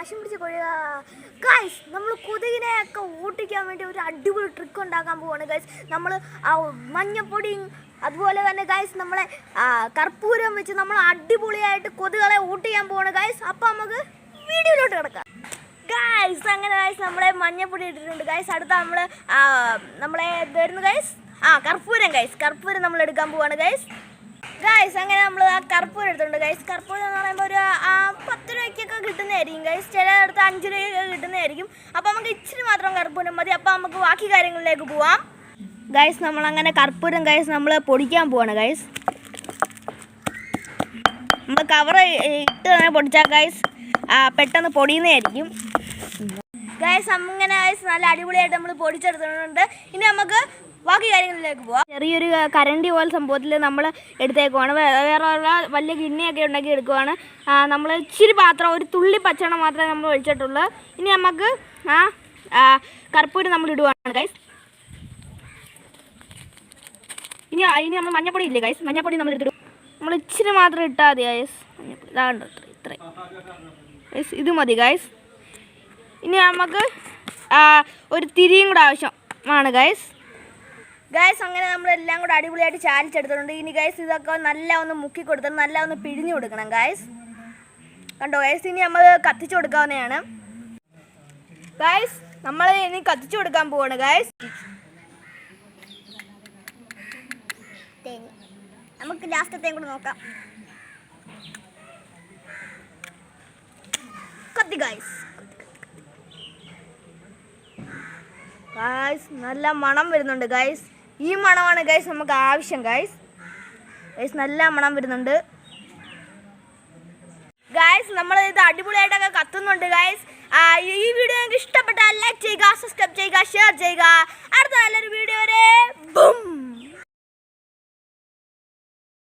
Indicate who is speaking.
Speaker 1: വാശി പിടിച്ച് കൊള്ളുക. ഗൈസ് നമ്മൾ കൊതുകിനെയൊക്കെ ഓട്ടിക്കാൻ വേണ്ടി ഒരു അടിപൊളി ട്രിക്ക് ഉണ്ടാക്കാൻ പോവാണ് ഗൈസ്. നമ്മൾ ആ മഞ്ഞപ്പൊടിയും അതുപോലെ തന്നെ ഗൈസ് നമ്മളെ കർപ്പൂരം വെച്ച് നമ്മൾ അടിപൊളിയായിട്ട് കൊതുകളെ ഓട്ടിക്കാൻ പോവാണ് ഗൈസ്. അപ്പം നമുക്ക് വീഡിയോയിലോട്ട് കിടക്കാം ഗൈസ്. അങ്ങനെ ഗൈസ് നമ്മളെ മഞ്ഞപ്പൊടി ഇട്ടിട്ടുണ്ട് ഗൈസ്. അടുത്ത നമ്മളെ എന്തായിരുന്നു ഗൈസ്? കർപ്പൂരം ഗൈസ്. കർപ്പൂരം നമ്മൾ എടുക്കാൻ പോവാണ് ഗൈസ്. ഗൈസ് അങ്ങനെ നമ്മൾ ആ കർപ്പൂരം എടുത്തിട്ടുണ്ട് ഗൈസ്. കർപ്പൂരം എന്ന് പറയുമ്പോൾ ഒരു 10 രൂപയ്ക്കൊക്കെ കിട്ടുന്നതായിരിക്കും ഗൈസ്. ചിലയിടത്ത് 5 രൂപയൊക്കെ കിട്ടുന്നതായിരിക്കും. അപ്പോൾ നമുക്ക് ഇച്ചിരി മാത്രം കർപ്പൂരം മതി. അപ്പോൾ നമുക്ക് ബാക്കി കാര്യങ്ങളിലേക്ക് പോവാം ഗൈസ്. നമ്മളങ്ങനെ കർപ്പൂരം ഗൈസ് നമ്മൾ പൊടിക്കാൻ പോവാണ് ഗൈസ്. നമ്മൾ കവർ ഇട്ട് തന്നെ പൊടിച്ചാൽ ഗൈസ് പെട്ടെന്ന് പൊടിയുന്നതായിരിക്കും ഗൈസ്. അങ്ങനെ ഗൈസ് നല്ല അടിപൊളിയായിട്ട് നമ്മൾ പൊടിച്ചെടുത്തിട്ടുണ്ട്. ഇനി നമുക്ക് ബാക്കി കാര്യങ്ങളിലേക്ക് പോവാം. ചെറിയൊരു കരണ്ടി പോലെ സംഭവത്തിൽ നമ്മൾ എടുത്തേക്കുവാണ്. വേറെ വലിയ ഗിണ്ണിയൊക്കെ ഉണ്ടാക്കി എടുക്കുവാണ്. നമ്മൾ ഇച്ചിരി പാത്രം ഒരു തുള്ളി പച്ചവെള്ളം മാത്രമേ നമ്മൾ ഒഴിച്ചിട്ടുള്ളൂ. ഇനി നമുക്ക് കർപ്പൂരം നമ്മൾ ഇടുവാണ് ഗൈസ്. ഇനി നമ്മൾ മഞ്ഞപ്പൊടി ഇല്ലേ ഗൈസ്? മഞ്ഞപ്പൊടി നമ്മൾ എടുത്തിടും. നമ്മൾ ഇച്ചിരി മാത്രം ഇട്ടാൽ മതി ഗൈസ്. മഞ്ഞപ്പൊടി ഇതാണ്ട് ഇത്രയും ഗൈസ്. ഇത് മതി ഗൈസ്. ഇനി നമുക്ക് ഒരു തിരിയും കൂടെ ആവശ്യമാണ് ഗൈസ്. ഗൈസ് അങ്ങനെ നമ്മളെല്ലാം കൂടെ അടിപൊളിയായിട്ട് ചാലിച്ചെടുത്തിട്ടുണ്ട്. ഇനി ഗൈസ് ഇതൊക്കെ നല്ല ഒന്ന് മുക്കി കൊടുത്തിട്ട് നല്ല ഒന്ന് പിഴിഞ്ഞു കൊടുക്കണം ഗൈസ്. കണ്ടോ ഗൈസ്? ഇനി നമ്മൾ കത്തിച്ചു കൊടുക്കാവുന്നതാണ് ഗൈസ്. നമ്മൾ ഇനി കത്തിച്ചു കൊടുക്കാൻ പോവാണ് ഗൈസ്. നമുക്ക് ലാസ്റ്റത്തെയും കൂടെ നോക്കാം. കത്തി ഗൈസ്. ഗൈസ് നല്ല മണം വരുന്നുണ്ട് ഗൈസ്. ഈ മണമാണ് ഗൈസ് നമുക്ക് ആവശ്യം ഗൈസ്. ഗൈസ് നല്ല മണം വരുന്നുണ്ട് ഗൈസ്. നമ്മൾ ഇത് അടിപൊളിയായിട്ടൊക്കെ കത്തുന്നുണ്ട് ഗൈസ്. ഈ വീഡിയോ നിങ്ങൾക്ക് ഇഷ്ടപ്പെട്ടാൽ ലൈക്ക് ചെയ്യുക, സബ്സ്ക്രൈബ് ചെയ്യുക, ഷെയർ ചെയ്യുക. അടുത്ത നല്ലൊരു വീഡിയോ വരെ